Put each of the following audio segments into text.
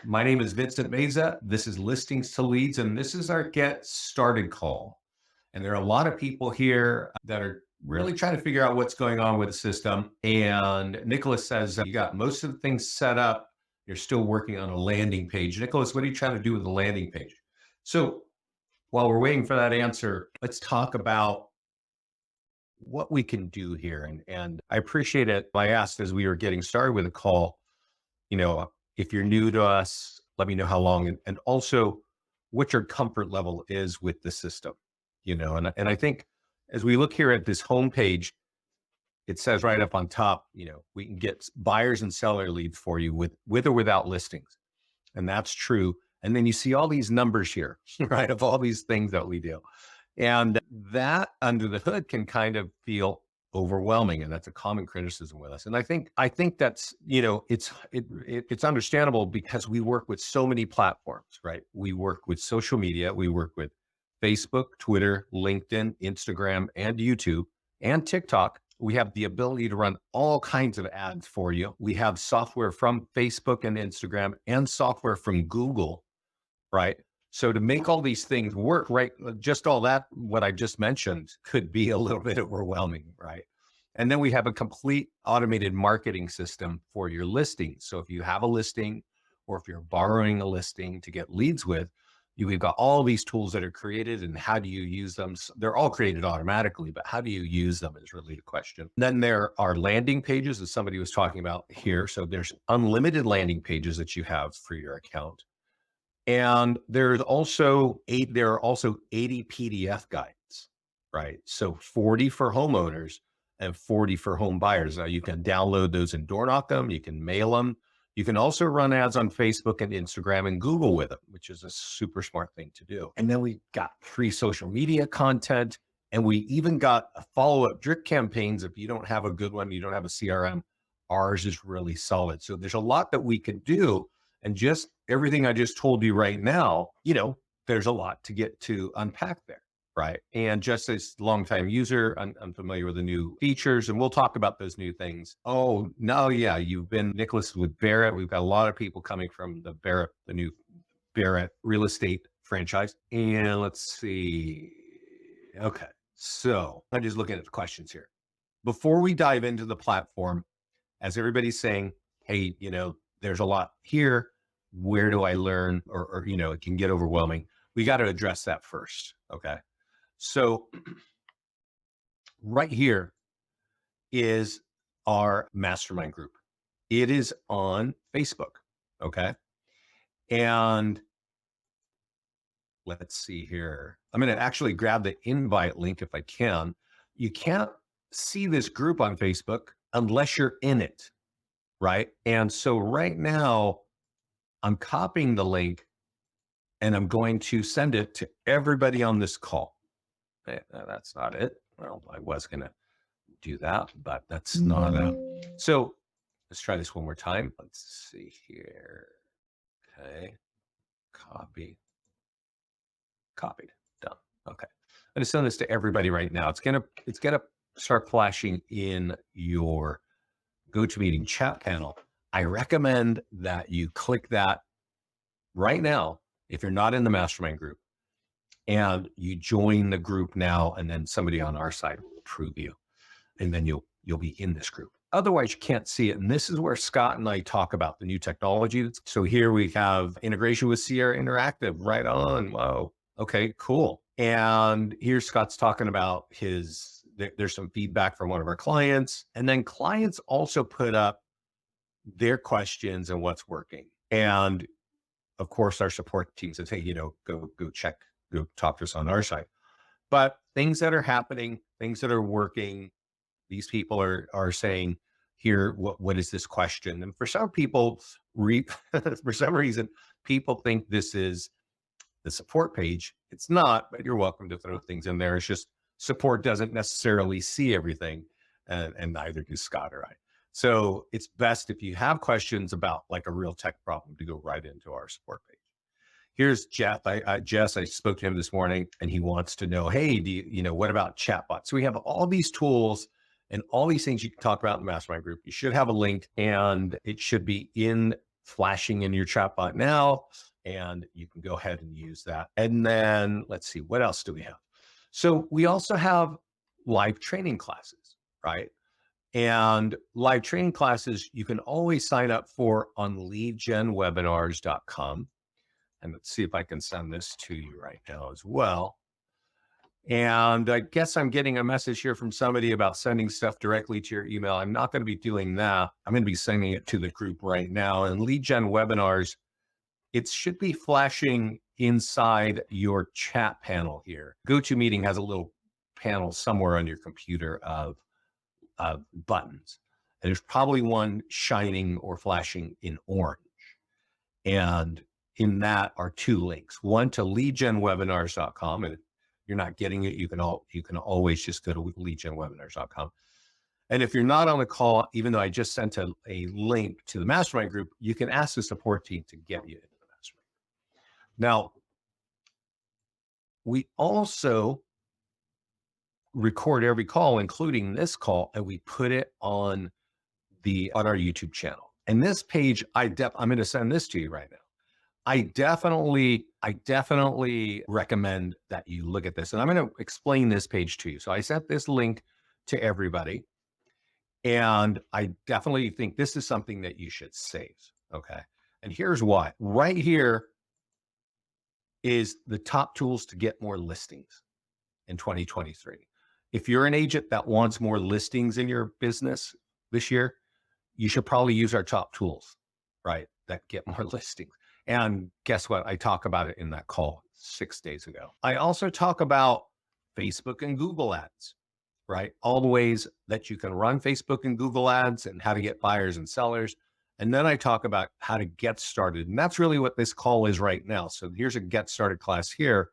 My name is Vincent Meza. This is Listings to Leads, and this is our Get Started call. And there are a lot of people here that are really trying to figure out what's going on with the system. And Nicholas says, you got most of the things set up. You're still working on a landing page. Nicholas, what are you trying to do with the landing page? So while we're waiting for that answer, let's talk about what we can do here. And I appreciate it. I asked as we were getting started with the call, if you're new to us, let me know how long and also what your comfort level is with the system, and I think as we look here at this homepage, it says right up on top, we can get buyers and seller leads for you with or without listings. And that's true. And then you see all these numbers here, right, of all these things that we do. And that under the hood can kind of feel overwhelming. And that's a common criticism with us. And I think that's, it's understandable because we work with so many platforms, right? We work with social media, we work with Facebook, Twitter, LinkedIn, Instagram, and YouTube and TikTok. We have the ability to run all kinds of ads for you. We have software from Facebook and Instagram and software from Google, right? So to make all these things work, right, just all that, what I just mentioned could be a little bit overwhelming, right? And then we have a complete automated marketing system for your listings. So if you have a listing or if you're borrowing a listing to get leads with, we've got all these tools that are created and how do you use them? They're all created automatically, but how do you use them is really the question. Then there are landing pages, as somebody was talking about here. So there's unlimited landing pages that you have for your account. And there are also 80 PDF guides, right? So 40 for homeowners and 40 for home buyers. Now you can download those and door knock them. You can mail them. You can also run ads on Facebook and Instagram and Google with them, which is a super smart thing to do. And then we got free social media content. And we even got a follow-up drip campaigns. If you don't have a good one, you don't have a CRM, ours is really solid. So there's a lot that we can do. And just everything I just told you right now, there's a lot to get to unpack there, right? And just as a longtime user, I'm familiar with the new features, and we'll talk about those new things. Oh, no, yeah, you've been Nicholas with Barrett. We've got a lot of people coming from the new Barrett real estate franchise. And let's see. Okay, so I'm just looking at the questions here. Before we dive into the platform, as everybody's saying, hey, there's a lot here. Where do I learn? Or it can get overwhelming. We got to address that first. Okay. So right here is our mastermind group. It is on Facebook. Okay. And let's see here. I'm going to actually grab the invite link if I can. You can't see this group on Facebook unless you're in it. Right. And so right now, I'm copying the link and I'm going to send it to everybody on this call. That's not it. Well, I was going to do that, but that's not it. So let's try this one more time. Let's see here. Okay. Copy. Copied. Done. Okay. I'm going to send this to everybody right now. It's going to start flashing in your GoToMeeting chat panel. I recommend that you click that right now if you're not in the mastermind group and you join the group now, and then somebody on our side will approve you, and then you'll be in this group. Otherwise, you can't see it. And this is where Scott and I talk about the new technology. So here we have integration with Sierra Interactive. Right on. Whoa. Okay, cool. And here Scott's talking about there's some feedback from one of our clients. And then clients also put up their questions and what's working. And of course, our support team says, hey, go talk to us on our side. But things that are happening, things that are working, these people are saying, here, what is this question? And for some people, for some reason, people think this is the support page. It's not, but you're welcome to throw things in there. It's just support doesn't necessarily see everything, and neither do Scott or I. So it's best if you have questions about like a real tech problem to go right into our support page. Here's Jeff. Jess, I spoke to him this morning and he wants to know, hey, what about chatbots? So we have all these tools and all these things you can talk about in the mastermind group. You should have a link and it should be in flashing in your chatbot now, and you can go ahead and use that. And then let's see, what else do we have? So we also have live training classes, right? And live training classes, you can always sign up for on leadgenwebinars.com. And let's see if I can send this to you right now as well. And I guess I'm getting a message here from somebody about sending stuff directly to your email. I'm not going to be doing that. I'm going to be sending it to the group right now. And Lead Gen Webinars, it should be flashing inside your chat panel here. GoToMeeting has a little panel somewhere on your computer of buttons. And there's probably one shining or flashing in orange. And in that are two links, one to leadgenwebinars.com. And if you're not getting it, you can always just go to leadgenwebinars.com. And if you're not on the call, even though I just sent a link to the mastermind group, you can ask the support team to get you into the mastermind. Now, we also record every call, including this call, and we put it on our YouTube channel. And this page, I'm going to send this to you right now. I definitely recommend that you look at this. And I'm going to explain this page to you. So I sent this link to everybody. And I definitely think this is something that you should save. Okay. And here's why. Right here is the top tools to get more listings in 2023. If you're an agent that wants more listings in your business this year, you should probably use our top tools, right? That get more listings. And guess what? I talk about it in that call 6 days ago. I also talk about Facebook and Google ads, right? All the ways that you can run Facebook and Google ads and how to get buyers and sellers. And then I talk about how to get started. And that's really what this call is right now. So here's a get started class here.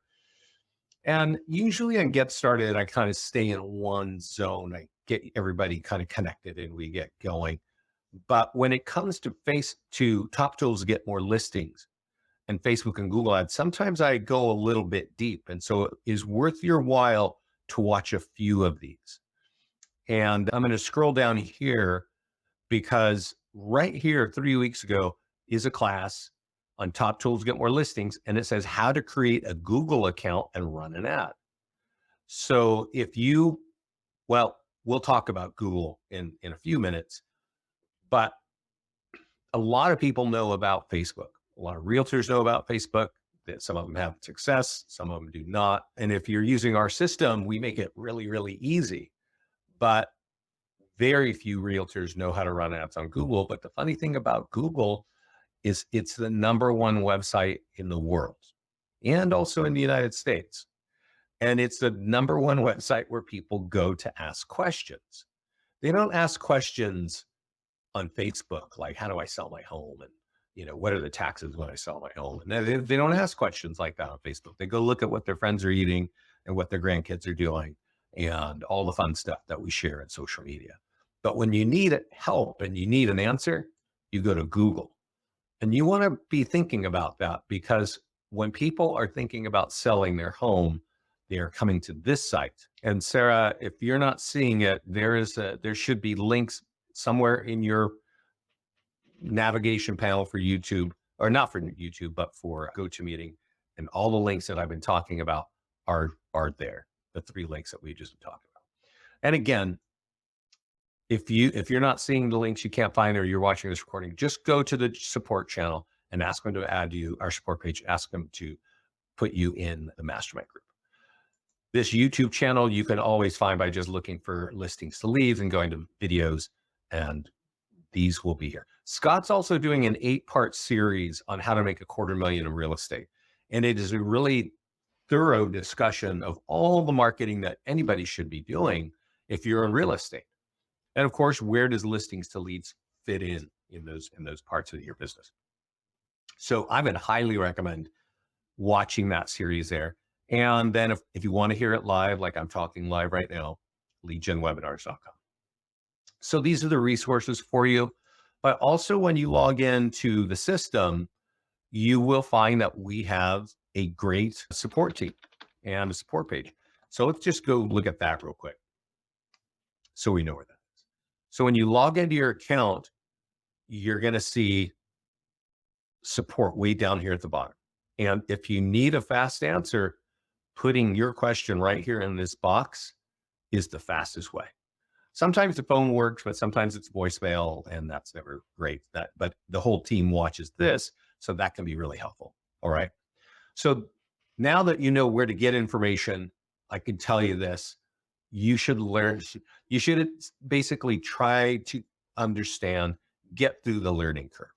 And usually on get started, I kind of stay in one zone. I get everybody kind of connected and we get going. But when it comes to top tools to get more listings and Facebook and Google ads, sometimes I go a little bit deep. And so it is worth your while to watch a few of these. And I'm going to scroll down here because right here, 3 weeks ago, is a class on top tools to get more listings. And it says how to create a Google account and run an ad. So we'll talk about Google in a few minutes. But a lot of people know about Facebook. A lot of realtors know about Facebook. That some of them have success, some of them do not. And if you're using our system, we make it really, really easy. But very few realtors know how to run ads on Google. But the funny thing about Google is it's the #1 website in the world and also in the United States. And it's the #1 website where people go to ask questions. They don't ask questions on Facebook, like, how do I sell my home? And, what are the taxes when I sell my home? And they don't ask questions like that on Facebook. They go look at what their friends are eating and what their grandkids are doing and all the fun stuff that we share on social media. But when you need help and you need an answer, you go to Google. And you want to be thinking about that because when people are thinking about selling their home, they are coming to this site. And Sarah, if you're not seeing it, there should be links somewhere in your navigation panel for YouTube, or not for YouTube, but for GoToMeeting. And all the links that I've been talking about are there, the 3 links that we just talked about. And again, if you're not seeing the links, you can't find, or you're watching this recording, just go to the support channel and ask them to add you, our support page, ask them to put you in the mastermind group. This YouTube channel, you can always find by just looking for listings to leads and going to videos, and these will be here. Scott's also doing an 8-part series on how to make $250,000 in real estate. And it is a really thorough discussion of all the marketing that anybody should be doing if you're in real estate. And of course, where does listings to leads fit in those parts of your business? So I would highly recommend watching that series there. And then if you want to hear it live, like I'm talking live right now, leadgenwebinars.com. So these are the resources for you. But also when you log into the system, you will find that we have a great support team and a support page. So let's just go look at that real quick so we know where that is. So when you log into your account, you're going to see support way down here at the bottom. And if you need a fast answer, putting your question right here in this box is the fastest way. Sometimes the phone works, but sometimes it's voicemail, and that's never great. But the whole team watches this, so that can be really helpful. All right. So now that you know where to get information, I can tell you this: you should learn. You should basically try to understand, get through the learning curve.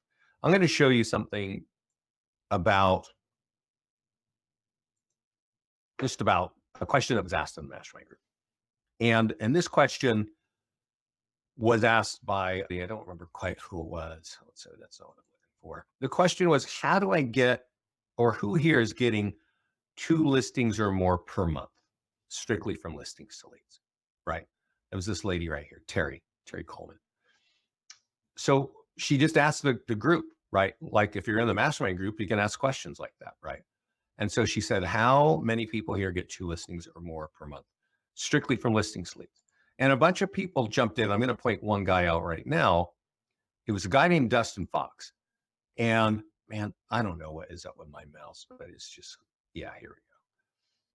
I'm going to show you something about just about a question that was asked in the mastermind group, and this question was asked by, I don't remember quite who it was. So that's not what I'm looking for. The question was, how do I get, or who here is getting 2 listings or more per month, strictly from listings to leads, right? It was this lady right here, Terry Coleman. So she just asked the group, right? Like if you're in the mastermind group, you can ask questions like that, right? And so she said, how many people here get 2 listings or more per month, strictly from listings to leads? And a bunch of people jumped in. I'm going to point one guy out right now. It was a guy named Dustin Fox. And man, I don't know what is up with my mouse, but it's just, yeah, here we go.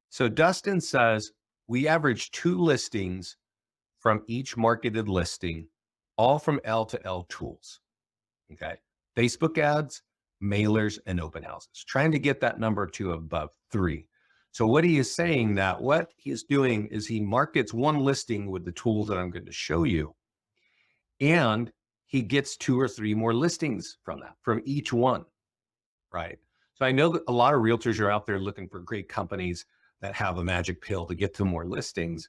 So Dustin says, we average 2 listings from each marketed listing, all from L to L tools. Okay. Facebook ads, mailers, and open houses, trying to get that number to above 3. So what he is saying, that what he is doing is he markets one listing with the tools that I'm going to show you, and he gets 2 or 3 more listings from that, from each one, right? So I know that a lot of realtors are out there looking for great companies that have a magic pill to get to more listings.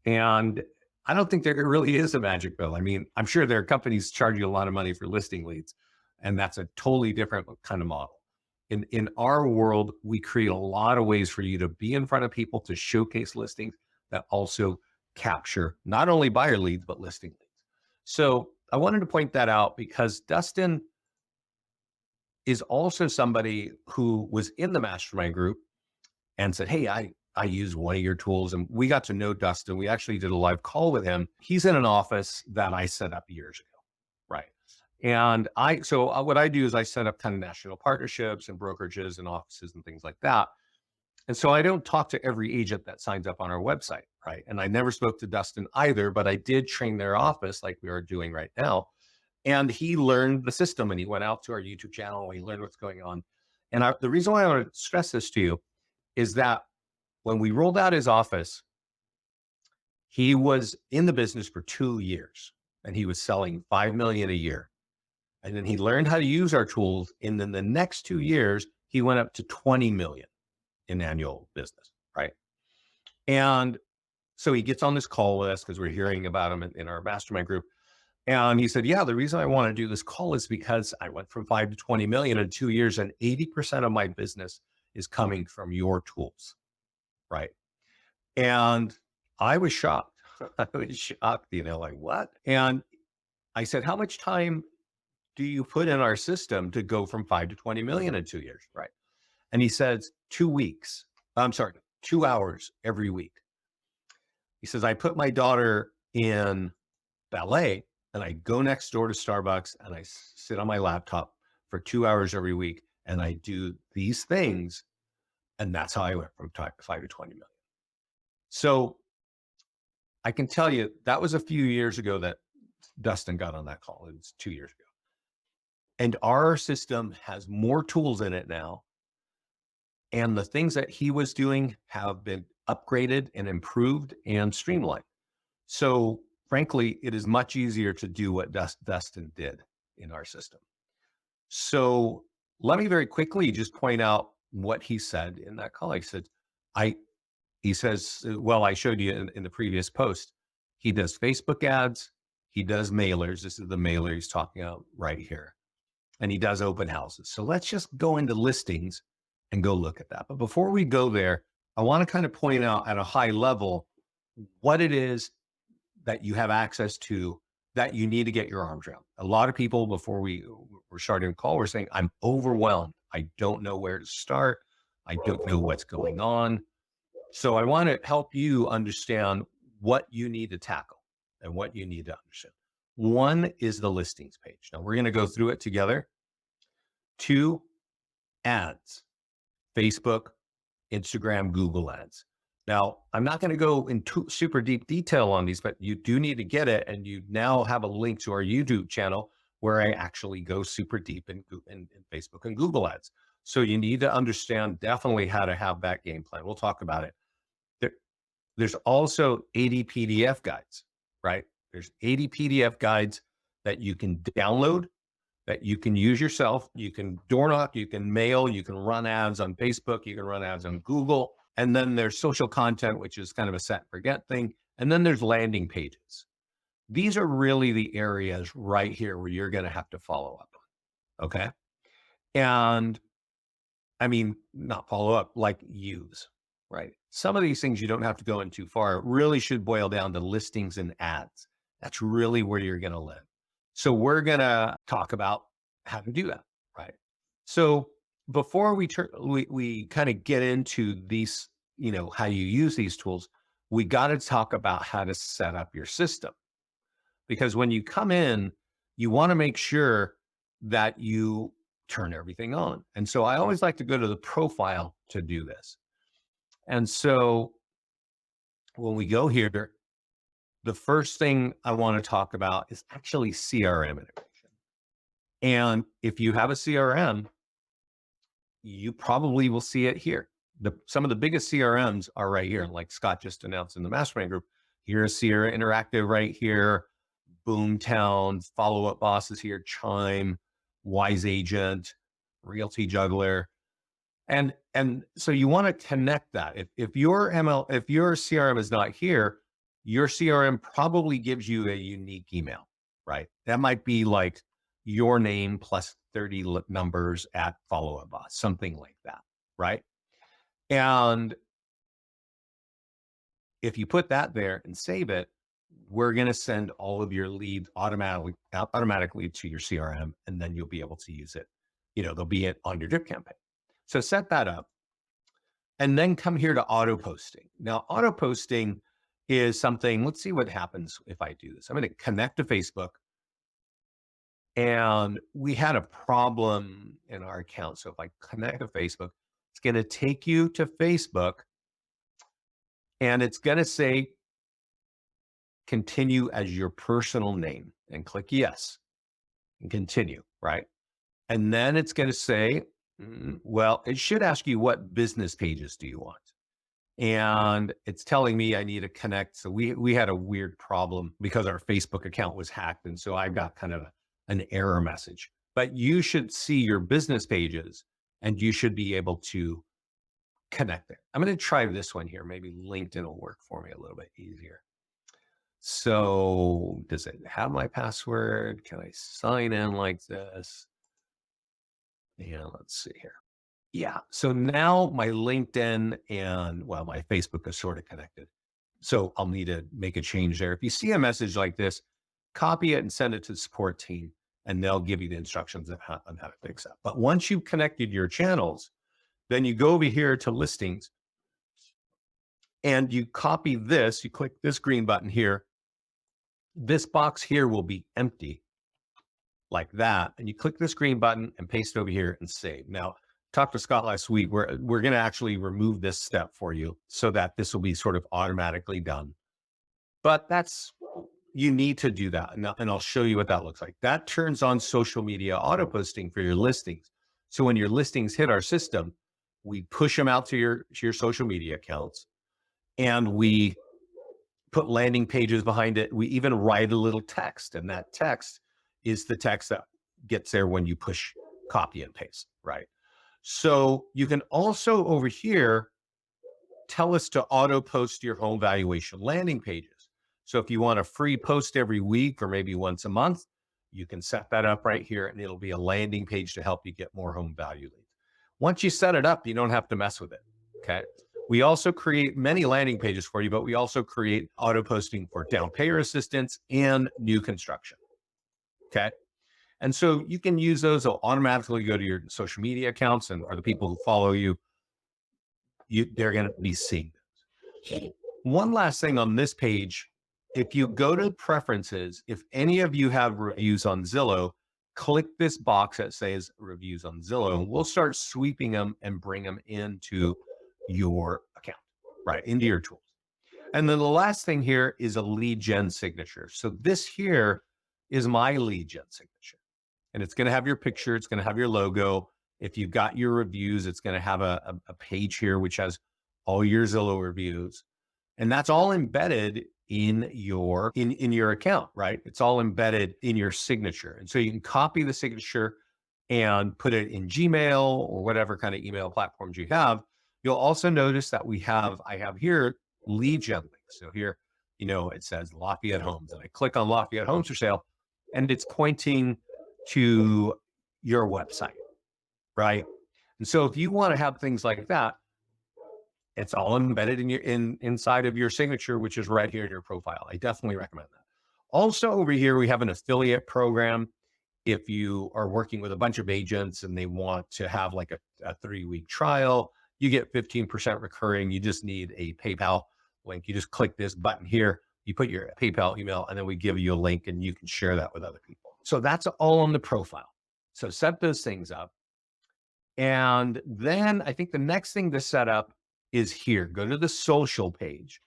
And I don't think there really is a magic pill. I mean, I'm sure there are companies charge you a lot of money for listing leads, and that's a totally different kind of model. In our world, we create a lot of ways for you to be in front of people, to showcase listings that also capture not only buyer leads, but listing leads. So I wanted to point that out because Dustin is also somebody who was in the mastermind group and said, hey, I use one of your tools. And we got to know Dustin. We actually did a live call with him. He's in an office that I set up years ago. Right. And what I do is I set up kind of national partnerships and brokerages and offices and things like that. And so I don't talk to every agent that signs up on our website. Right. And I never spoke to Dustin either, but I did train their office like we are doing right now. And he learned the system, and he went out to our YouTube channel and he learned what's going on. And the reason why I want to stress this to you is that when we rolled out his office, he was in the business for 2 years and he was selling 5 million a year. And then he learned how to use our tools. And then the next 2 years, he went up to 20 million in annual business, right? And so he gets on this call with us because we're hearing about him in our mastermind group. And he said, yeah, the reason I want to do this call is because I went from 5 to 20 million in 2 years, and 80% of my business is coming from your tools, right? And I was shocked. I was shocked, like what? And I said, how much time do you put in our system to go from 5 to 20 million in 2 years? Right. And he says 2 weeks. I'm sorry, 2 hours every week. He says, I put my daughter in ballet and I go next door to Starbucks and I sit on my laptop for 2 hours every week and I do these things. And that's how I went from 5 to 20 million. So I can tell you that was a few years ago that Dustin got on that call. It was 2 years ago. And our system has more tools in it now. And the things that he was doing have been upgraded and improved and streamlined. So frankly, it is much easier to do what Dustin did in our system. So let me very quickly just point out what he said in that call. He says, well, I showed you in the previous post, he does Facebook ads, he does mailers. This is the mailer he's talking about right here. And he does open houses. So let's just go into listings and go look at that. But before we go there, I want to kind of point out at a high level what it is that you have access to that you need to get your arms around. A lot of people, before we were starting a call, were saying, I'm overwhelmed. I don't know where to start. I don't know what's going on. So I want to help you understand what you need to tackle and what you need to understand. One is the listings page. Now we're going to go through it together. Two, ads, Facebook, Instagram, Google ads. Now, I'm not going to go into super deep detail on these, but you do need to get it. And you now have a link to our YouTube channel where I actually go super deep in Facebook and Google ads. So you need to understand definitely how to have that game plan. We'll talk about it. There, there's also 80 PDF guides, right? There's 80 PDF guides that you can download, that you can use yourself. You can door knock, you can mail, you can run ads on Facebook, you can run ads on Google. And then there's social content, which is kind of a set and forget thing. And then there's landing pages. These are really the areas right here where you're going to have to follow up on. Okay. And I mean, not follow up, like use, right? Some of these things you don't have to go in too far. It really should boil down to listings and ads. That's really where you're going to live. So we're going to talk about how to do that, right? So before we kind of get into these, how you use these tools, we got to talk about how to set up your system. Because when you come in, you want to make sure that you turn everything on. And so I always like to go to the profile to do this. And so when we go here, the first thing I want to talk about is actually CRM integration. And if you have a CRM, you probably will see it here. Some of the biggest CRMs are right here, like Scott just announced in the mastermind group. Here's Sierra Interactive right here, Boomtown, Follow Up Boss is here, Chime, Wise Agent, Realty Juggler. And so you want to connect that. If your CRM is not here, your CRM probably gives you a unique email, right? That might be like your name plus 30 numbers at Follow Up Boss, something like that, right? And if you put that there and save it, we're going to send all of your leads automatically to your CRM, and then you'll be able to use it. They'll be on your drip campaign. So set that up and then come here to auto posting. Now, auto posting is something, let's see what happens if I do this. I'm going to connect to Facebook, and we had a problem in our account. So if I connect to Facebook, it's going to take you to Facebook, and it's going to say, continue as your personal name, and click yes and continue, right? And then it's going to say, well, it should ask you what business pages do you want? And it's telling me I need to connect. So we had a weird problem because our Facebook account was hacked. And so I got kind of an error message, but you should see your business pages and you should be able to connect there. I'm going to try this one here. Maybe LinkedIn will work for me a little bit easier. So does it have my password? Can I sign in like this? Yeah, let's see here. Yeah, so now my LinkedIn and my Facebook is sort of connected. So I'll need to make a change there. If you see a message like this, copy it and send it to the support team, and they'll give you the instructions on how to fix that. But once you've connected your channels, then you go over here to listings and you copy this, you click this green button here. This box here will be empty like that. And you click this green button and paste it over here and save. Now, talked to Scott last week. We're going to actually remove this step for you so that this will be sort of automatically done. But you need to do that. And I'll show you what that looks like. That turns on social media auto posting for your listings. So when your listings hit our system, we push them out to your social media accounts, and we put landing pages behind it. We even write a little text, and that text is the text that gets there when you push copy and paste, right? So you can also over here tell us to auto post your home valuation landing pages. So if you want a free post every week or maybe once a month, you can set that up right here, and it'll be a landing page to help you get more home value leads. Once you set it up, you don't have to mess with it. Okay. We also create many landing pages for you, but we also create auto posting for down payer assistance and new construction. Okay. And so you can use those. They'll automatically go to your social media accounts, and or the people who follow you, they're going to be seeing those. One last thing on this page, if you go to preferences, if any of you have reviews on Zillow, click this box that says reviews on Zillow, and we'll start sweeping them and bring them into your account, right? Into your tools. And then the last thing here is a lead gen signature. So this here is my lead gen signature. And it's going to have your picture. It's going to have your logo. If you've got your reviews, it's going to have a page here, which has all your Zillow reviews. And that's all embedded in your account, right? It's all embedded in your signature. And so you can copy the signature and put it in Gmail or whatever kind of email platforms you have. You'll also notice that I have here lead gen links. So here, it says Lafayette Homes, and I click on Lafayette Homes for sale, and it's pointing to your website, right? And so if you want to have things like that, it's all embedded inside of your signature, which is right here in your profile. I definitely recommend that. Also over here, we have an affiliate program. If you are working with a bunch of agents and they want to have like a 3-week trial, you get 15% recurring. You just need a PayPal link. You just click this button here, you put your PayPal email, and then we give you a link and you can share that with other people. So that's all on the profile. So set those things up. And then I think the next thing to set up is here. Go to the social page.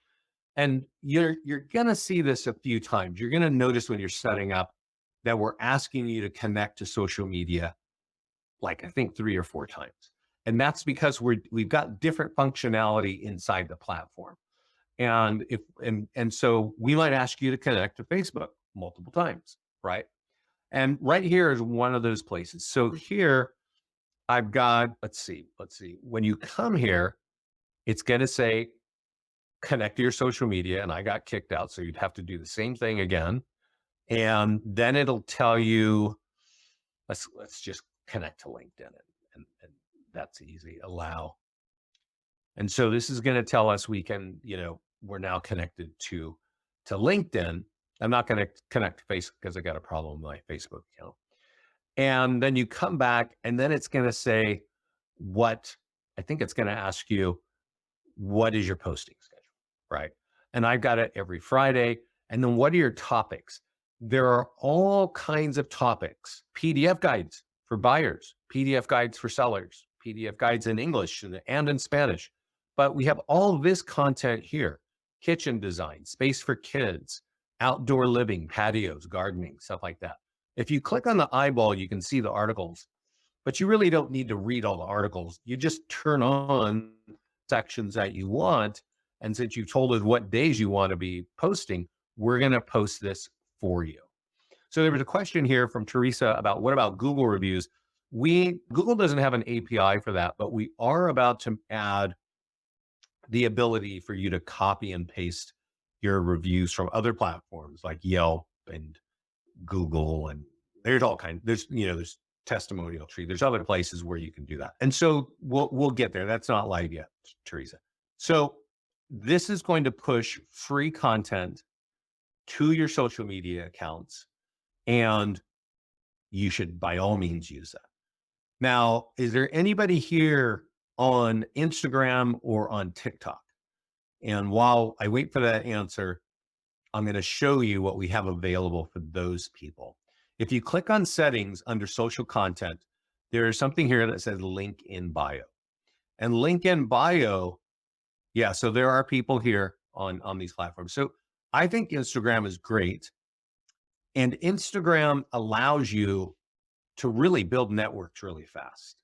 And you're going to see this a few times. You're going to notice when you're setting up that we're asking you to connect to social media, like I think 3 or 4 times. And that's because we've got different functionality inside the platform. And so we might ask you to connect to Facebook multiple times, right? And right here is one of those places. So here I've got, let's see. When you come here, it's going to say connect to your social media, and I got kicked out. So you'd have to do the same thing again. And then it'll tell you, let's just connect to LinkedIn, and that's easy, allow. And so this is going to tell us we can, we're now connected to LinkedIn. I'm not going to connect to Facebook because I got a problem with my Facebook account. And then you come back, and then it's going to say I think it's going to ask you, what is your posting schedule, right? And I've got it every Friday. And then what are your topics? There are all kinds of topics: PDF guides for buyers, PDF guides for sellers, PDF guides in English and in Spanish. But we have all this content here: kitchen design, space for kids, outdoor living, patios, gardening, stuff like that. If you click on the eyeball, you can see the articles, but you really don't need to read all the articles. You just turn on sections that you want. And since you've told us what days you want to be posting, we're going to post this for you. So there was a question here from Teresa about what about Google reviews? Google doesn't have an API for that, but we are about to add the ability for you to copy and paste your reviews from other platforms like Yelp and Google, and there's all kinds. There's Testimonial Tree. There's other places where you can do that. And so we'll get there. That's not live yet, Teresa. So this is going to push free content to your social media accounts, and you should by all means use that. Now, is there anybody here on Instagram or on TikTok? And while I wait for that answer, I'm going to show you what we have available for those people. If you click on settings under social content, there is something here that says link in bio. And link in bio, so there are people here on these platforms. So I think Instagram is great. And Instagram allows you to really build networks really fast,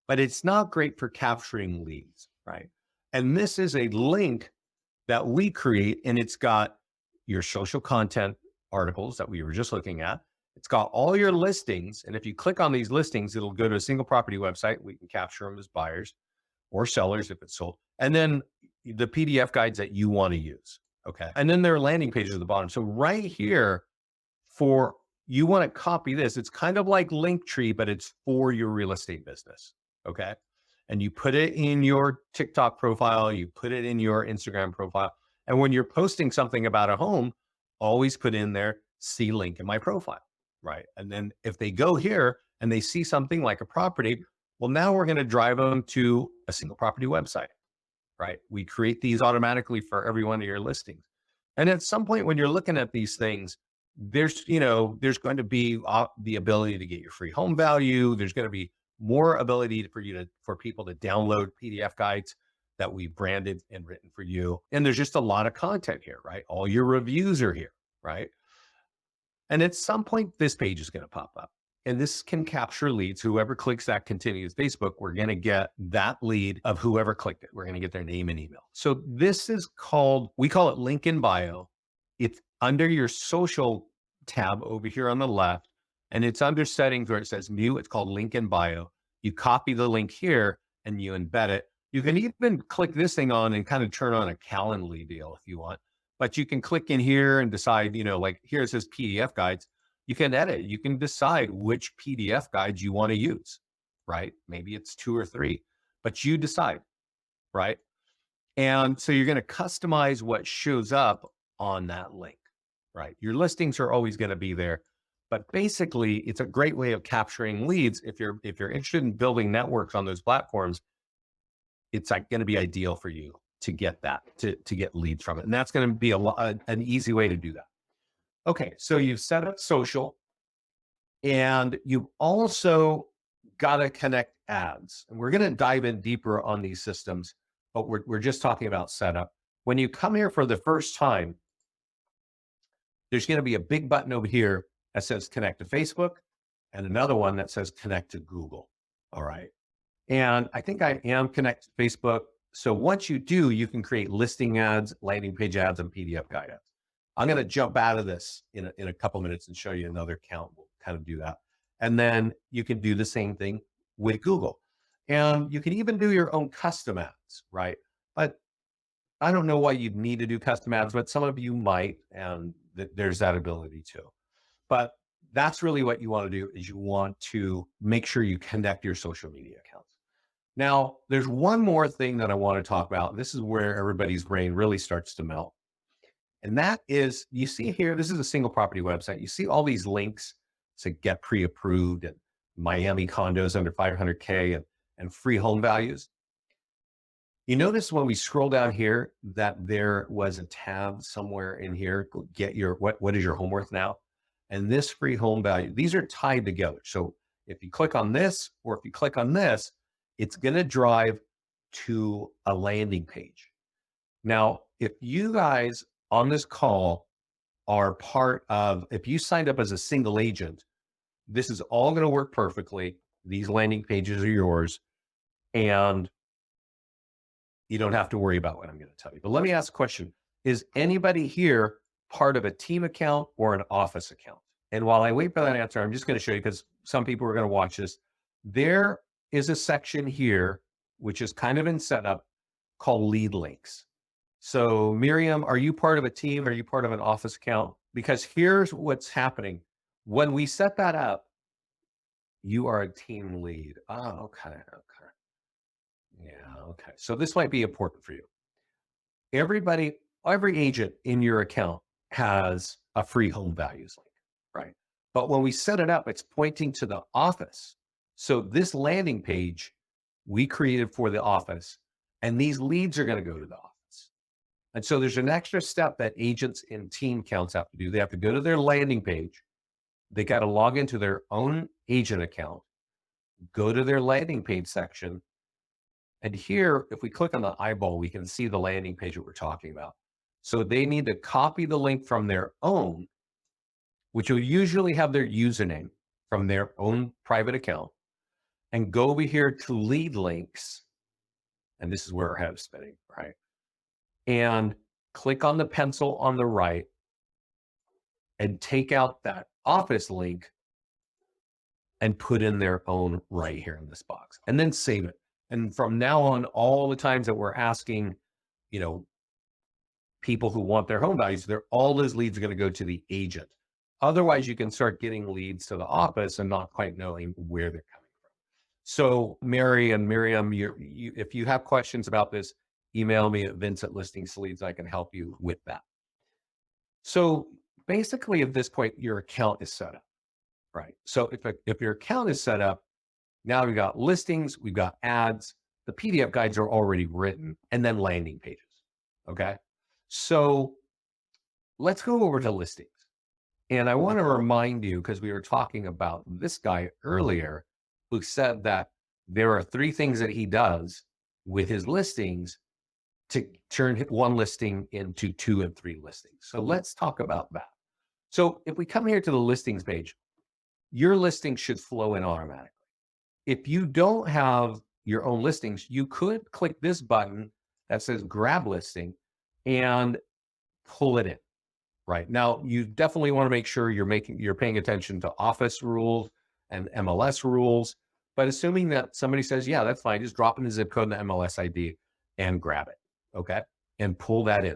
but it's not great for capturing leads, right? And this is a link that we create, and it's got your social content articles that we were just looking at. It's got all your listings. And if you click on these listings, it'll go to a single property website. We can capture them as buyers or sellers if it's sold. And then the PDF guides that you want to use. Okay. And then there are landing pages at the bottom. So right here, you want to copy this. It's kind of like Linktree, but it's for your real estate business. Okay. And you put it in your TikTok profile, you put it in your Instagram profile. And when you're posting something about a home, always put in there, see link in my profile, right? And then if they go here and they see something like a property, well, now we're going to drive them to a single property website, right? We create these automatically for every one of your listings. And at some point when you're looking at these things, there's going to be the ability to get your free home value. There's going to be more ability for people to download PDF guides that we branded and written for you. And there's just a lot of content here, right? All your reviews are here, right? And at some point, this page is going to pop up. And this can capture leads. Whoever clicks that continues Facebook, we're going to get that lead of whoever clicked it. We're going to get their name and email. So this is we call it link in bio. It's under your social tab over here on the left. And it's under settings where it says new. It's called link in bio. You copy the link here and you embed it. You can even click this thing on and kind of turn on a Calendly deal if you want. But you can click in here and decide, like here it says PDF guides. You can edit. You can decide which PDF guides you want to use, right? Maybe it's 2 or 3, but you decide, right? And so you're going to customize what shows up on that link, right? Your listings are always going to be there, but basically it's a great way of capturing leads. If you're interested in building networks on those platforms, it's like going to be ideal for you to get that, to get leads from it. And that's going to be an easy way to do that. Okay, so you've set up social and you've also got to connect ads. And we're going to dive in deeper on these systems, but we're just talking about setup. When you come here for the first time, there's going to be a big button over here that says connect to Facebook and another one that says connect to Google. All right. And I think I am connected to Facebook. So once you do, you can create listing ads, landing page ads, and PDF guide ads. I'm going to jump out of this in a couple of minutes and show you another account. We'll kind of do that. And then you can do the same thing with Google. And you can even do your own custom ads, right? But I don't know why you'd need to do custom ads, but some of you might, and there's that ability too. But that's really what you want to do, is you want to make sure you connect your social media accounts. Now, there's one more thing that I want to talk about. This is where everybody's brain really starts to melt. And that is, you see here, this is a single property website. You see all these links to get pre-approved and Miami condos under 500K and free home values. You notice when we scroll down here that there was a tab somewhere in here, get your, what is your home worth now? And this free home value, these are tied together. So if you click on this, or if you click on this, it's going to drive to a landing page. Now, if you guys on this call are part of, if you signed up as a single agent, this is all going to work perfectly. These landing pages are yours, and you don't have to worry about what I'm going to tell you. But let me ask a question. Is anybody here part of a team account or an office account? And while I wait for that answer, I'm just going to show you, because some people are going to watch this. There is a section here, which is kind of in setup, called lead links. So Miriam, are you part of a team? Are you part of an office account? Because here's what's happening. When we set that up, you are a team lead. Oh, okay. Yeah, okay. So this might be important for you. Every agent in your account has a free home values link, right? But when we set it up, it's pointing to the office. So this landing page we created for the office, and these leads are going to go to the office. And so there's an extra step that agents in team accounts have to do. They have to go to their landing page. They got to log into their own agent account, go to their landing page section. And here, if we click on the eyeball, we can see the landing page that we're talking about. So they need to copy the link from their own, which will usually have their username from their own private account, and go over here to lead links. And this is where our head is spinning, right? And click on the pencil on the right and take out that office link and put in their own right here in this box, and then save it. And from now on, all the times that we're asking, people who want their home values, all those leads are going to go to the agent. Otherwise, you can start getting leads to the office and not quite knowing where they're coming from. So Mary and Miriam, if you have questions about this, email me at Vince@ListingsToLeads. I can help you with that. So basically at this point, your account is set up, right? So if your account is set up, now we've got listings, we've got ads, the PDF guides are already written, and then landing pages, okay? So let's go over to listings. And I want to remind you, because we were talking about this guy earlier, who said that there are three things that he does with his listings to turn one listing into two and three listings. So let's talk about that. So if we come here to the listings page, your listing should flow in automatically. If you don't have your own listings, you could click this button that says grab listing and pull it in. Right now, you definitely want to make sure you're paying attention to office rules and MLS rules. But assuming that somebody says, yeah, that's fine, just drop in the zip code and the MLS ID and grab it. Okay. And pull that in.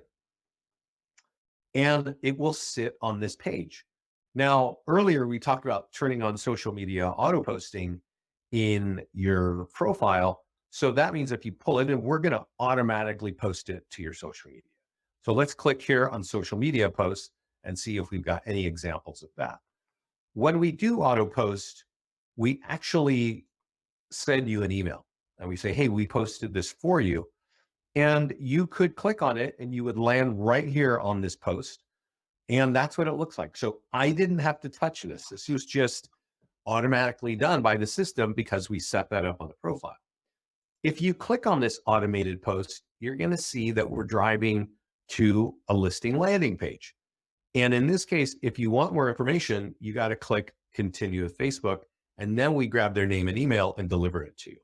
And it will sit on this page. Now, earlier we talked about turning on social media auto posting in your profile. So that means if you pull it in, we're going to automatically post it to your social media. So let's click here on social media posts and see if we've got any examples of that. When we do auto post, we actually send you an email and we say, hey, we posted this for you. And you could click on it and you would land right here on this post. And that's what it looks like. So I didn't have to touch this. This was just automatically done by the system because we set that up on the profile. If you click on this automated post, you're going to see that we're driving to a listing landing page. And in this case, if you want more information, you got to click continue with Facebook, and then we grab their name and email and deliver it to you.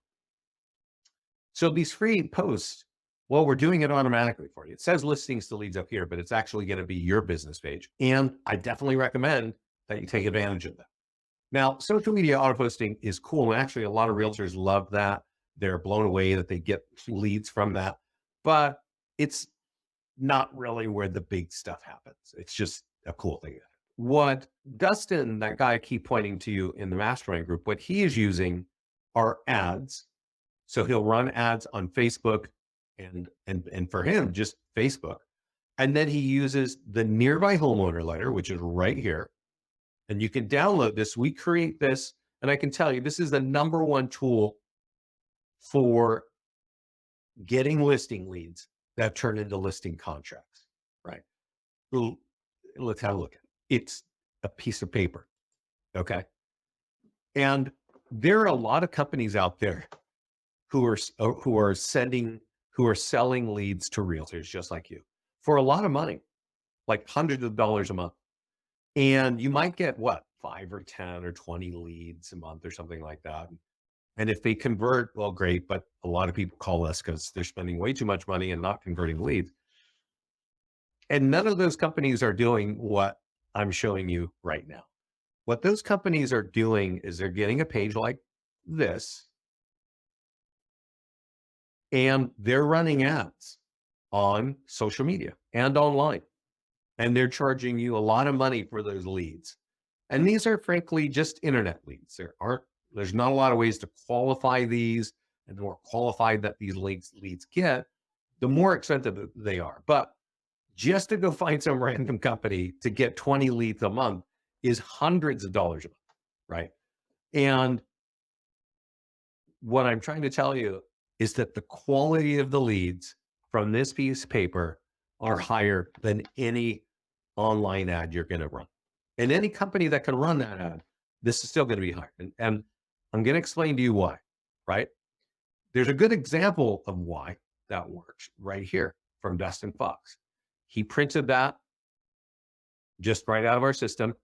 So these free posts, well, we're doing it automatically for you. It says listings to leads up here, but it's actually going to be your business page. And I definitely recommend that you take advantage of that. Now, social media auto posting is cool. And actually, a lot of realtors love that. They're blown away that they get leads from that, but it's not really where the big stuff happens. It's just a cool thing. What Dustin, that guy I keep pointing to you in the mastermind group, what he is using are ads. So he'll run ads on Facebook and for him, just Facebook. And then he uses the nearby homeowner letter, which is right here. And you can download this. We create this. And I can tell you, this is the number one tool for getting listing leads that turn into listing contracts, right? Let's have a look at it. It's a piece of paper, okay? And there are a lot of companies out there who are selling leads to realtors just like you for a lot of money, like hundreds of dollars a month. And you might get what, 5 or 10 or 20 leads a month or something like that. And if they convert, well, great. But a lot of people call us because they're spending way too much money and not converting leads. And none of those companies are doing what I'm showing you right now. What those companies are doing is they're getting a page like this, and they're running ads on social media and online. And they're charging you a lot of money for those leads. And these are frankly just internet leads. There's not a lot of ways to qualify these, and the more qualified that these leads get, the more expensive they are. But just to go find some random company to get 20 leads a month is hundreds of dollars a month, right? And what I'm trying to tell you is that the quality of the leads from this piece of paper are higher than any online ad you're going to run. And any company that can run that ad, this is still going to be higher. And I'm going to explain to you why, right? There's a good example of why that works right here from Dustin Fox. He printed that just right out of our system.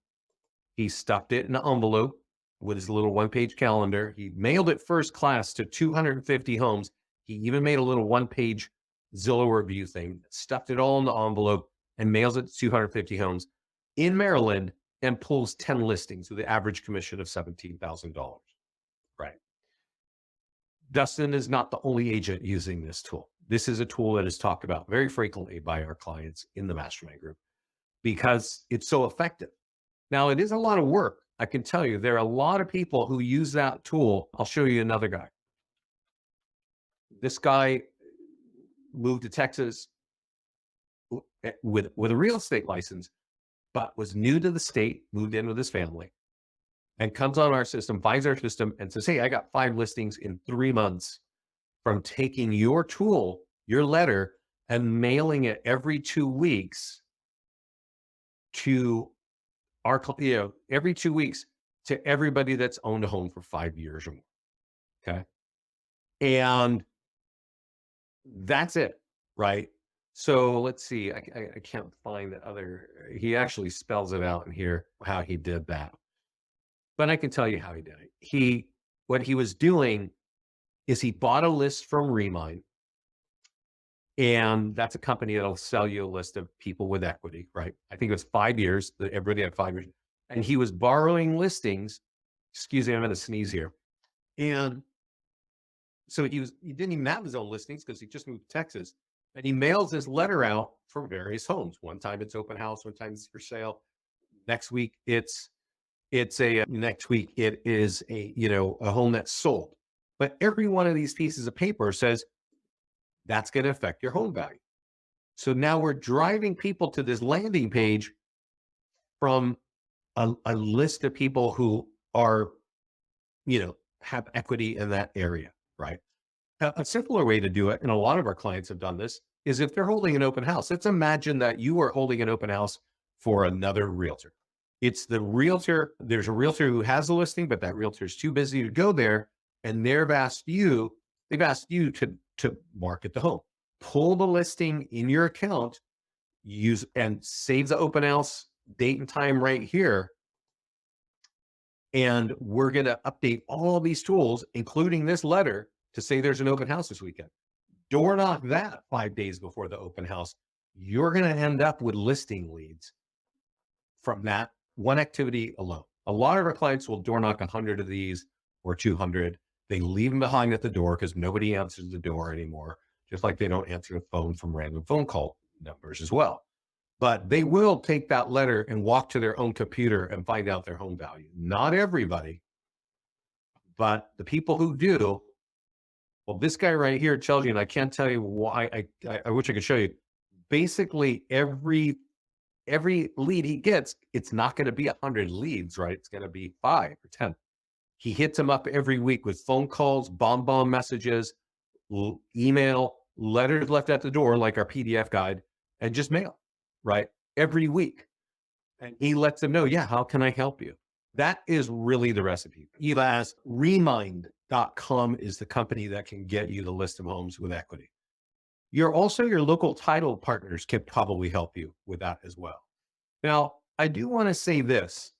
He stuffed it in an envelope with his little one-page calendar. He mailed it first class to 250 homes. He even made a little one-page Zillow review thing, stuffed it all in the envelope and mails it to 250 homes in Maryland and pulls 10 listings with an average commission of $17,000, right? Dustin is not the only agent using this tool. This is a tool that is talked about very frequently by our clients in the mastermind group because it's so effective. Now, it is a lot of work. I can tell you, there are a lot of people who use that tool. I'll show you another guy. This guy moved to Texas with a real estate license, but was new to the state, moved in with his family, and comes on our system, finds our system, and says, hey, I got 5 listings in 3 months from taking your tool, your letter, and mailing it every 2 weeks to every 2 weeks to everybody that's owned a home for 5 years or more. Okay. And that's it. Right. So let's see. I can't find the other. He actually spells it out in here how he did that, but I can tell you how he did it. What he was doing is he bought a list from Remind, and that's a company that'll sell you a list of people with equity, right? I think it was 5 years that everybody had 5 years, and he was borrowing listings. Excuse me, I'm going to sneeze here. And so he didn't even have his own listings because he just moved to Texas, and he mails this letter out for various homes. One time it's open house, one time it's for sale. Next week next week it is a home that's sold. But every one of these pieces of paper says that's going to affect your home value. So now we're driving people to this landing page from a list of people who are, have equity in that area, right? A simpler way to do it, and a lot of our clients have done this, is if they're holding an open house. Let's imagine that you are holding an open house for another realtor. It's the realtor. There's a realtor who has a listing, but that realtor is too busy to go there, and they've asked you to market the home. Pull the listing in your account, use and save the open house date and time right here. And we're going to update all these tools, including this letter, to say there's an open house this weekend. Door knock that 5 days before the open house. You're going to end up with listing leads from that one activity alone. A lot of our clients will door knock 100 of these or 200. They leave them behind at the door because nobody answers the door anymore, just like they don't answer the phone from random phone call numbers as well. But they will take that letter and walk to their own computer and find out their home value. Not everybody, but the people who do. Well, this guy right here tells you, and I can't tell you why. I wish I could show you. Basically, every lead he gets, it's not going to be 100 leads, right? It's going to be 5 or 10. He hits them up every week with phone calls, bomb messages, email, letters left at the door, like our PDF guide, and just mail, right? Every week. And he lets them know, yeah, how can I help you? That is really the recipe. Elaz, Remind.com is the company that can get you the list of homes with equity. Your local title partners can probably help you with that as well. Now, I do want to say this,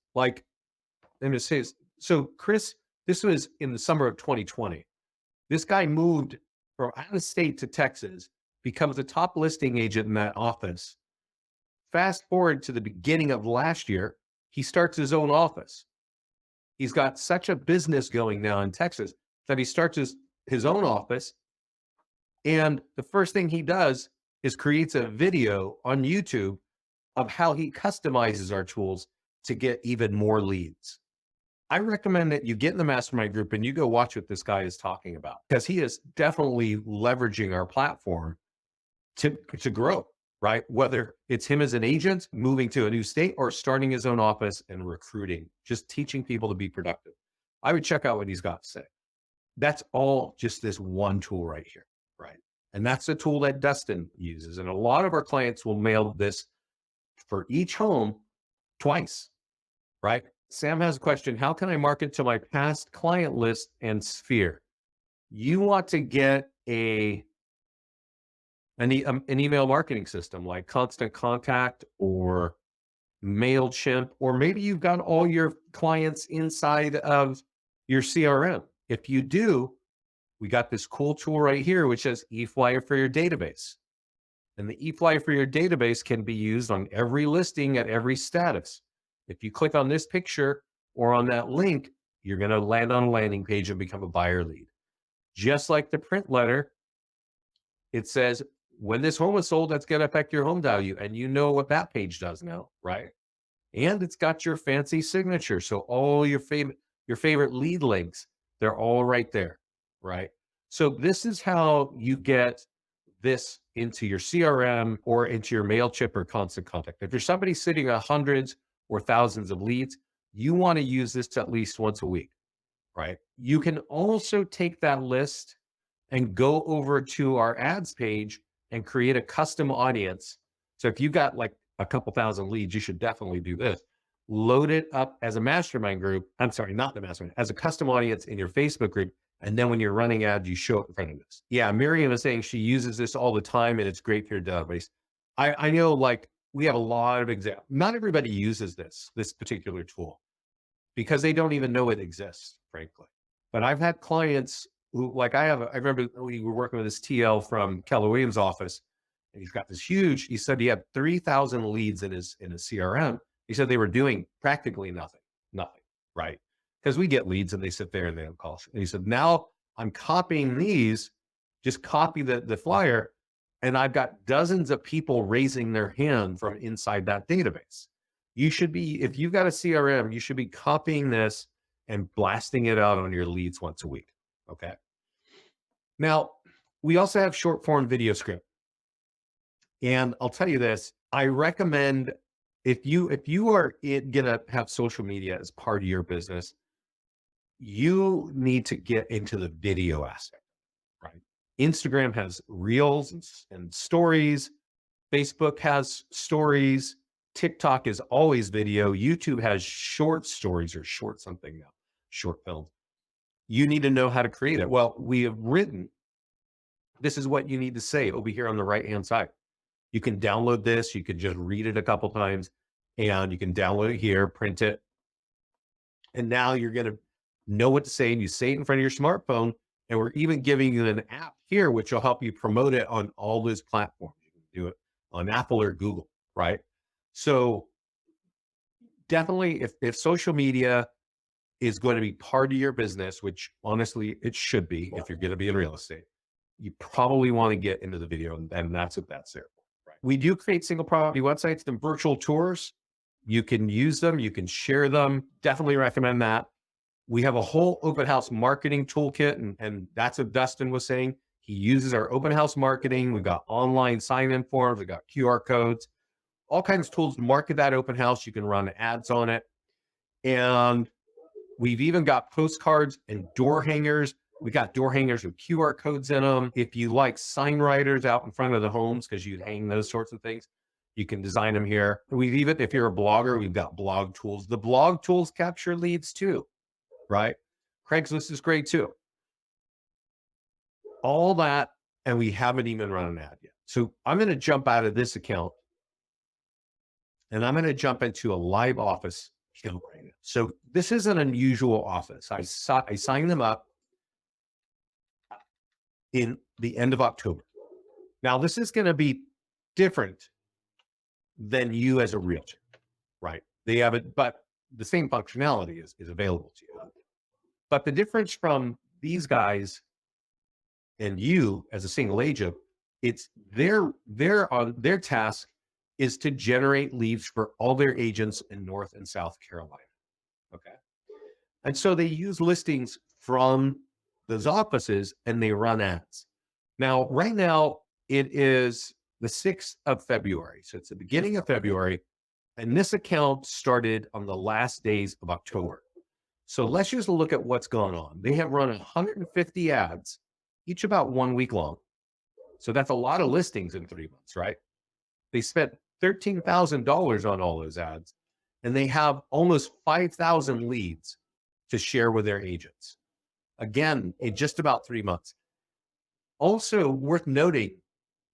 so Chris, this was in the summer of 2020. This guy moved from out of state to Texas, becomes a top listing agent in that office. Fast forward to the beginning of last year, he starts his own office. He's got such a business going now in Texas that he starts his own office. And the first thing he does is creates a video on YouTube of how he customizes our tools to get even more leads. I recommend that you get in the mastermind group and you go watch what this guy is talking about, because he is definitely leveraging our platform to grow, right? Whether it's him as an agent moving to a new state or starting his own office and recruiting, just teaching people to be productive. I would check out what he's got to say. That's all just this one tool right here, right? And that's the tool that Dustin uses. And a lot of our clients will mail this for each home twice, right? Sam has a question. How can I market to my past client list and sphere? You want to get an email marketing system like Constant Contact or MailChimp, or maybe you've got all your clients inside of your CRM. If you do, we got this cool tool right here, which says eFlyer for your database. And the eFlyer for your database can be used on every listing at every status. If you click on this picture or on that link, you're going to land on a landing page and become a buyer lead. Just like the print letter, it says, when this home is sold, that's going to affect your home value. And you know what that page does now, right? And it's got your fancy signature. So all your favorite lead links, they're all right there, right? So this is how you get this into your CRM or into your MailChimp or Constant Contact. If you're somebody sitting on hundreds or thousands of leads, you want to use this at least once a week, right? You can also take that list and go over to our ads page and create a custom audience. So if you got like a couple thousand leads, you should definitely do this. load it up as a mastermind group. I'm sorry, not the mastermind, as a custom audience in your Facebook group. And then when you're running ads, you show it in front of this. Yeah, Miriam is saying she uses this all the time and it's great for your database. I know, like, we have a lot of examples. Not everybody uses this particular tool because they don't even know it exists, frankly. But I've had clients who, like, I remember we were working with this TL from Keller Williams' office, and he's got this huge, he said he had 3,000 leads in his CRM. He said they were doing practically nothing, right? Because we get leads and they sit there and they don't call us. And he said, now I'm copying these, just copy the flyer, and I've got dozens of people raising their hand from inside that database. You should be, if you've got a CRM, you should be copying this and blasting it out on your leads once a week. Okay. Now, we also have short form video script. And I'll tell you this, I recommend if you are gonna have social media as part of your business, you need to get into the video aspect, right? Instagram has reels and stories. Facebook has stories. TikTok is always video. YouTube has short stories or short something now, short films. You need to know how to create it. Well, we have written, this is what you need to say over here on the right-hand side. You can download this. You can just read it a couple times and you can download it here, print it. And now you're going to know what to say, and you say it in front of your smartphone. And we're even giving you an app here, which will help you promote it on all those platforms. You can do it on Apple or Google, right? So definitely if social media is going to be part of your business, which honestly it should be if you're going to be in real estate, you probably want to get into the video, and that's what that's there for. Right. We do create single property websites and virtual tours. You can use them, you can share them. Definitely recommend that. We have a whole open house marketing toolkit, and that's what Dustin was saying. He uses our open house marketing. We've got online sign-in forms, we've got QR codes, all kinds of tools to market that open house. You can run ads on it. And we've even got postcards and door hangers. We got door hangers with QR codes in them. If you like sign writers out in front of the homes, because you hang those sorts of things, you can design them here. We've even, if you're a blogger, we've got blog tools. The blog tools capture leads too, right? Craigslist is great too. All that, and we haven't even run an ad yet. So I'm going to jump out of this account and I'm going to jump into a live office account right now. So this is an unusual office. I signed them up in the end of October. Now, this is going to be different than you as a realtor, right? They have it, but the same functionality is available to you. But the difference from these guys and you as a single agent, it's their task is to generate leads for all their agents in North and South Carolina. Okay. And so they use listings from those offices and they run ads. Now, right now, it is the 6th of February. So it's the beginning of February. And this account started on the last days of October. So let's just look at what's going on. They have run 150 ads, each about 1 week long. So that's a lot of listings in 3 months, right? They spent $13,000 on all those ads, and they have almost 5,000 leads to share with their agents. Again, in just about 3 months. Also worth noting,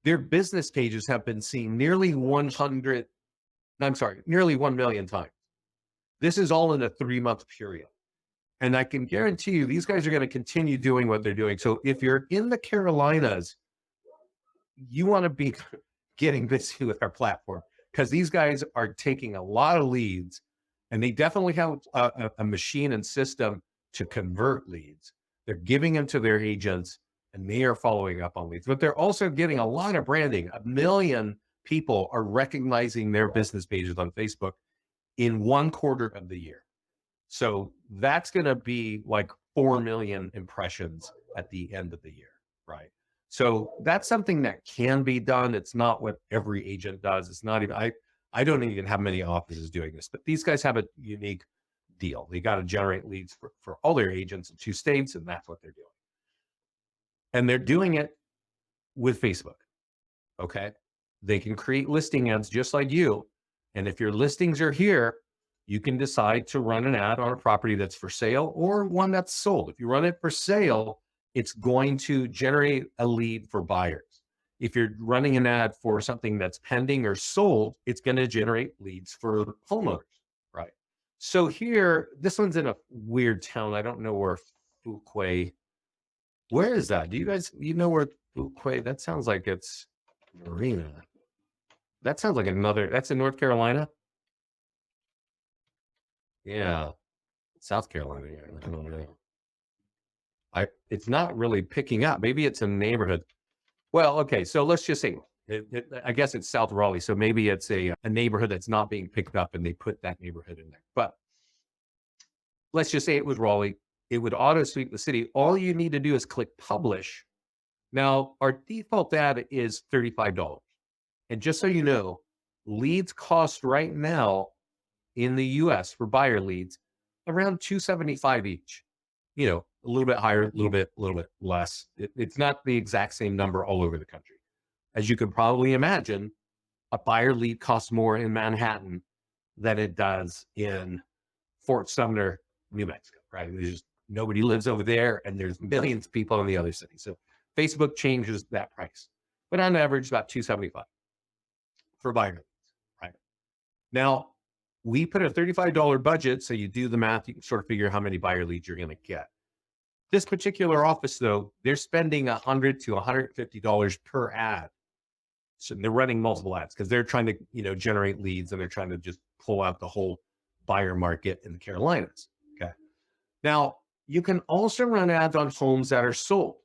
their business pages have been seen nearly 1 million times. This is all in a 3-month period. And I can guarantee you, these guys are going to continue doing what they're doing. So if you're in the Carolinas, you want to be getting busy with our platform, because these guys are taking a lot of leads, and they definitely have a machine and system to convert leads. They're giving them to their agents, and they are following up on leads. But they're also getting a lot of branding. 1 million people are recognizing their business pages on Facebook in 1 quarter of the year. So that's going to be like 4 million impressions at the end of the year, right? So that's something that can be done. It's not what every agent does. It's not even, I don't even have many offices doing this, but these guys have a unique deal. They got to generate leads for all their agents in 2 states, and that's what they're doing. And they're doing it with Facebook, okay? They can create listing ads just like you. And if your listings are here, you can decide to run an ad on a property that's for sale or one that's sold. If you run it for sale, it's going to generate a lead for buyers. If you're running an ad for something that's pending or sold, it's going to generate leads for homeowners, right? So here, this one's in a weird town. I don't know where Fuquay. Where is that? Do you guys, you know where Fuquay? That sounds like it's Marina. That sounds like another, that's in North Carolina. Yeah. South Carolina. Yeah. I don't know. It's not really picking up. Maybe it's a neighborhood. Well, okay. So let's just say, I guess it's South Raleigh. So maybe it's a neighborhood that's not being picked up and they put that neighborhood in there. But let's just say it was Raleigh. It would auto sweep the city. All you need to do is click publish. Now, our default ad is $35. And just so you know, leads cost right now in the US for buyer leads around $275 each. You know, a little bit higher, a little bit less. It's not the exact same number all over the country. As you can probably imagine, a buyer lead costs more in Manhattan than it does in Fort Sumner, New Mexico, right? There's just nobody lives over there and there's millions of people in the other city. So Facebook changes that price, but on average, about $275 for buyer leads, right? Now, we put a $35 budget. So you do the math, you can sort of figure how many buyer leads you're going to get. This particular office, though, they're spending $100 to $150 per ad. So they're running multiple ads because they're trying to, generate leads and they're trying to just pull out the whole buyer market in the Carolinas. Okay. Now, you can also run ads on homes that are sold.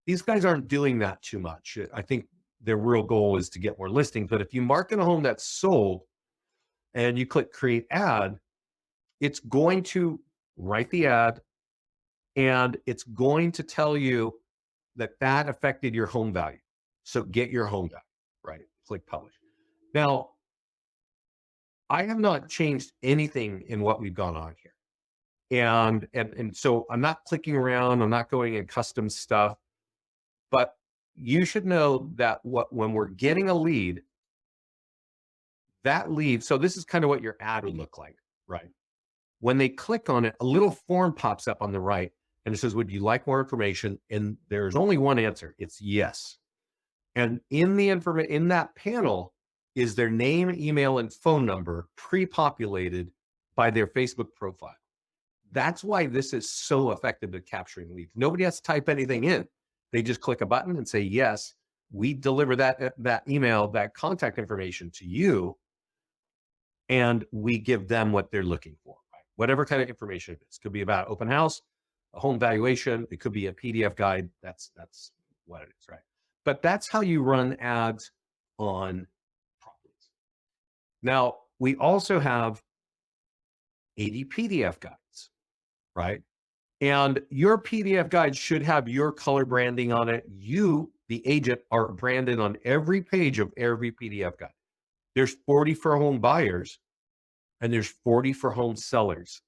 These guys aren't doing that too much. I think their real goal is to get more listings. But if you market a home that's sold and you click create ad, it's going to write the ad and it's going to tell you that affected your home value. So get your home value, right? Click publish. Now, I have not changed anything in what we've gone on here. And so I'm not clicking around, I'm not going in custom stuff, but you should know that when we're getting a lead, that lead, so this is kind of what your ad would look like, right? When they click on it, a little form pops up on the right and it says, would you like more information? And there's only one answer. It's yes. And in that panel is their name, email, and phone number pre-populated by their Facebook profile. That's why this is so effective at capturing leads. Nobody has to type anything in. They just click a button and say, yes, we deliver that email, that contact information to you, and we give them what they're looking for, right? Whatever kind of information it is. Could be about open house, a home valuation. It could be a PDF guide. That's what it is, right? But that's how you run ads on properties. Now, we also have 80 PDF guides, right? And your PDF guide should have your color branding on it. You, the agent, are branded on every page of every PDF guide. There's 40 for home buyers and there's 40 for home sellers.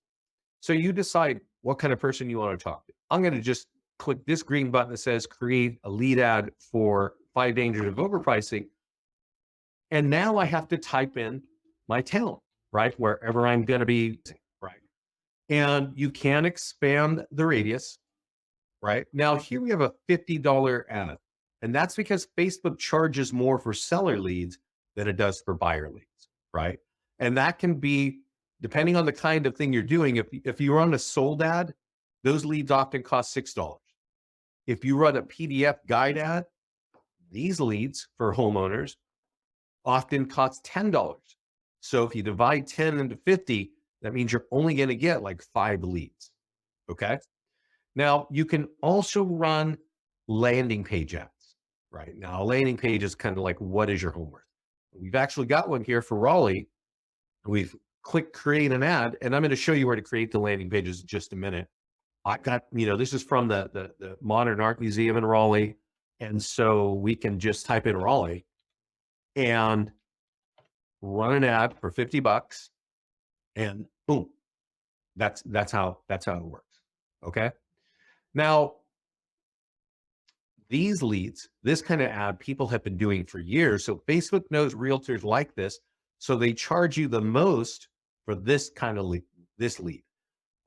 So you decide what kind of person you want to talk to. I'm going to just click this green button that says create a lead ad for 5 dangers of overpricing. And now I have to type in my town, right? Wherever I'm going to be, right? And you can expand the radius, right? Now here we have a $50 ad. And that's because Facebook charges more for seller leads than it does for buyer leads, right? And that can be, depending on the kind of thing you're doing, if you run a sold ad, those leads often cost $6. If you run a PDF guide ad, these leads for homeowners often cost $10. So if you divide 10 into 50, that means you're only going to get like 5 leads. Okay. Now you can also run landing page ads, right? Now a landing page is kind of like, what is your home worth? We've actually got one here for Raleigh. We've clicked create an ad, and I'm going to show you where to create the landing pages in just a minute. I got, this is from the Modern Art Museum in Raleigh. And so we can just type in Raleigh and run an ad for $50 and boom, that's how it works. Okay. Now these leads, this kind of ad people have been doing for years. So Facebook knows realtors like this. So they charge you the most for this kind of lead, this lead.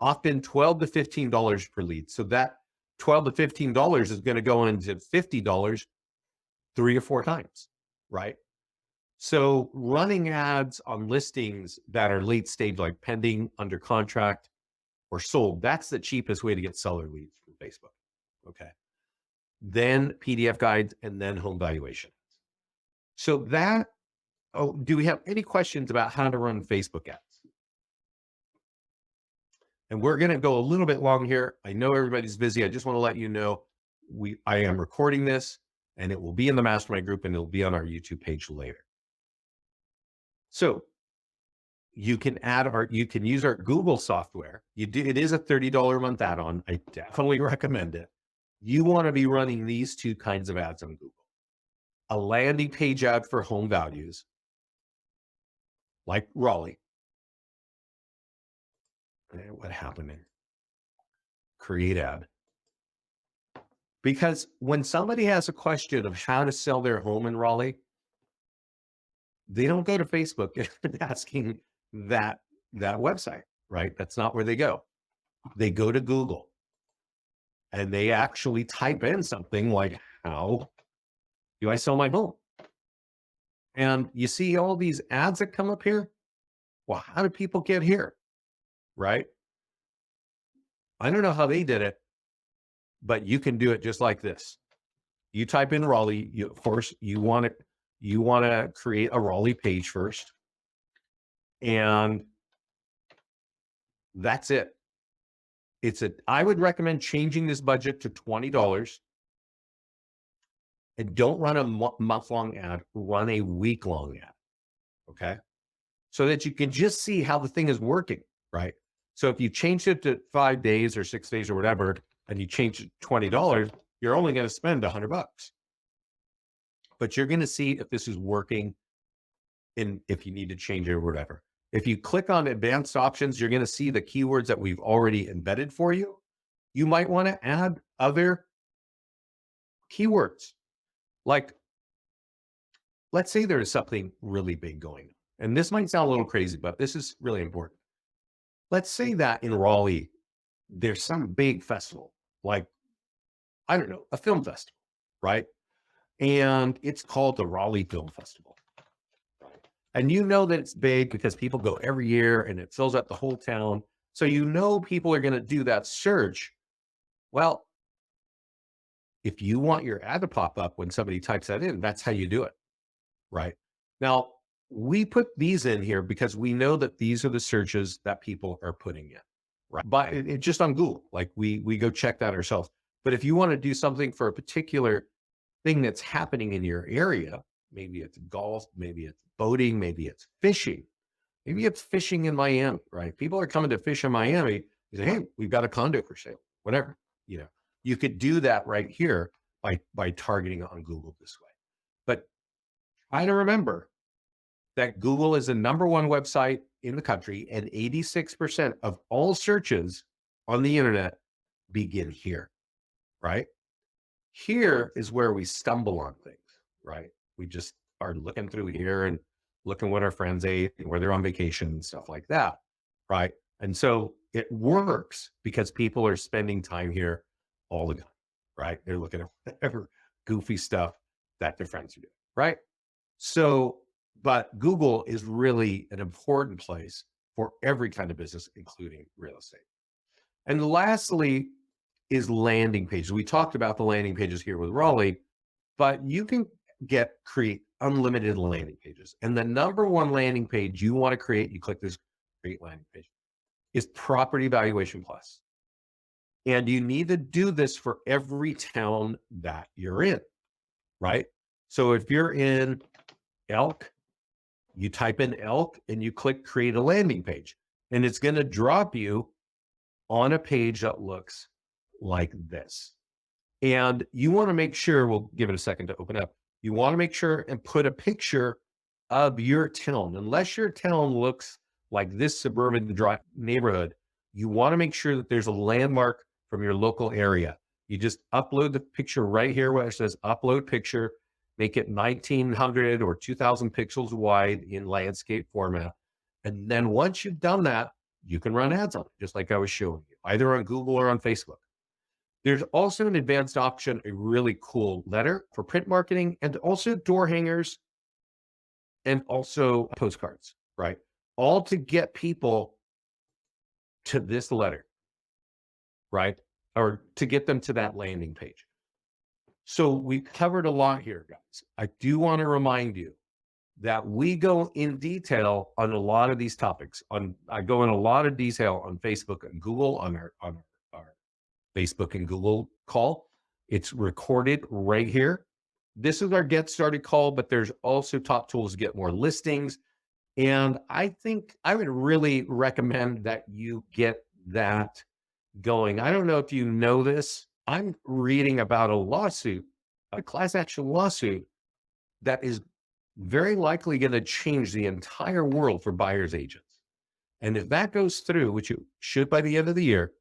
Often $12 to $15 per lead. So that $12 to $15 is going to go into $50 3 or 4 times, right? So running ads on listings that are late stage, like pending, under contract, or sold, that's the cheapest way to get seller leads from Facebook. Okay. Then PDF guides, and then home valuation. So that, do we have any questions about how to run Facebook ads? And we're going to go a little bit long here. I know everybody's busy. I just want to let you know, I am recording this, and it will be in the mastermind group, and it'll be on our YouTube page later. So you can use our Google software. It is a $30 a month add-on. I definitely recommend it. You want to be running these 2 kinds of ads on Google. A landing page ad for home values, like Raleigh. What happened there? Create ad. Because when somebody has a question of how to sell their home in Raleigh, they don't go to Facebook asking that website, right? That's not where they go. They go to Google and they actually type in something like, how do I sell my home? And you see all these ads that come up here. Well, how do people get here? Right? I don't know how they did it, but you can do it just like this. You type in Raleigh. Of course, you want to create a Raleigh page first, and that's it. I would recommend changing this budget to $20, and don't run a month-long ad. Run a week-long ad. Okay, so that you can just see how the thing is working. Right. So if you change it to 5 days or 6 days or whatever, and you change it to $20, you're only going to spend $100. But you're going to see if this is working, and if you need to change it or whatever. If you click on advanced options, you're going to see the keywords that we've already embedded for you. You might want to add other keywords. Like, let's say there is something really big going on. And this might sound a little crazy, but this is really important. Let's say that in Raleigh, there's some big festival, like, I don't know, a film festival, right? And it's called the Raleigh Film Festival. And you know that it's big because people go every year and it fills up the whole town. So you know people are going to do that search. Well, if you want your ad to pop up when somebody types that in, that's how you do it, right? Now, we put these in here because we know that these are the searches that people are putting in, right? But it's just on Google, like we go check that ourselves. But if you want to do something for a particular thing that's happening in your area, maybe it's golf, maybe it's boating, maybe it's fishing, maybe it's fishing in Miami, right? People are coming to fish in Miami. You say, hey, we've got a condo for sale, whatever. You could do that right here by targeting on Google this way. But try to remember that Google is the #1 website in the country, and 86% of all searches on the internet begin here, right? Here is where we stumble on things, right? We just are looking through here and looking what our friends ate, where they're on vacation and stuff like that, right? And so it works because people are spending time here all the time, right? They're looking at whatever goofy stuff that their friends are doing, right? So, but Google is really an important place for every kind of business, including real estate. And lastly is landing pages. We talked about the landing pages here with Raleigh, but you can create unlimited landing pages. And the #1 landing page you want to create, you click this create landing page, is Property Valuation Plus. And you need to do this for every town that you're in, right? So if you're in Elk, you type in Elk and you click create a landing page, and it's going to drop you on a page that looks like this. And you want to make sure, we'll give it a second to open up. You want to make sure and put a picture of your town. Unless your town looks like this suburban neighborhood, you want to make sure that there's a landmark from your local area. You just upload the picture right here where it says upload picture, make it 1900 or 2000 pixels wide in landscape format. And then once you've done that, you can run ads on it, just like I was showing you, either on Google or on Facebook. There's also an advanced option, a really cool letter for print marketing, and also door hangers and also postcards, right? All to get people to this letter, right? Or to get them to that landing page. So we covered a lot here, guys. I do want to remind you that we go in detail on a lot of these topics. I go in a lot of detail on Facebook and Google on our Facebook and Google call. It's recorded right here. This is our get started call, but there's also top tools to get more listings. And I think I would really recommend that you get that going. I don't know if you know this. I'm reading about a lawsuit, a class action lawsuit that is very likely going to change the entire world for buyer's agents. And if that goes through, which it should by the end of the year,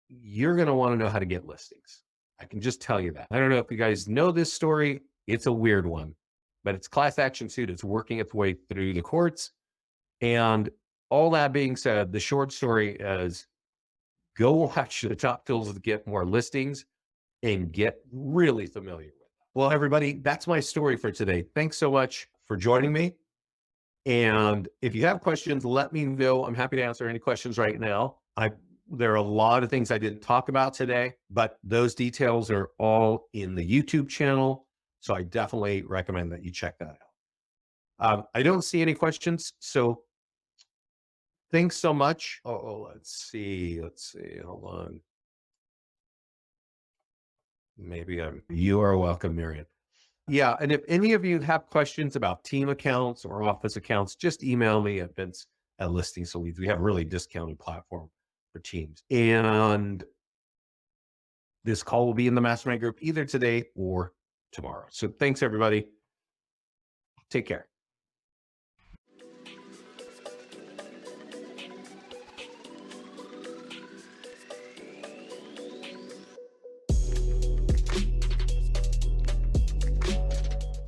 you're going to want to know how to get listings. I can just tell you that. I don't know if you guys know this story. It's a weird one, but it's class action suit. It's working its way through the courts. And all that being said, the short story is go watch the top tools to get more listings and get really familiar with them. Well, everybody, that's my story for today. Thanks so much for joining me. And if you have questions, let me know. I'm happy to answer any questions right now. There are a lot of things I didn't talk about today, but those details are all in the YouTube channel. So I definitely recommend that you check that out. I don't see any questions. So thanks so much. Let's see. Hold on. You are welcome, Miriam. Yeah. And if any of you have questions about team accounts or office accounts, just email me at Vince@ListingsToLeads. We have a really discounted platform for teams. And this call will be in the mastermind group either today or tomorrow. So thanks, everybody. Take care.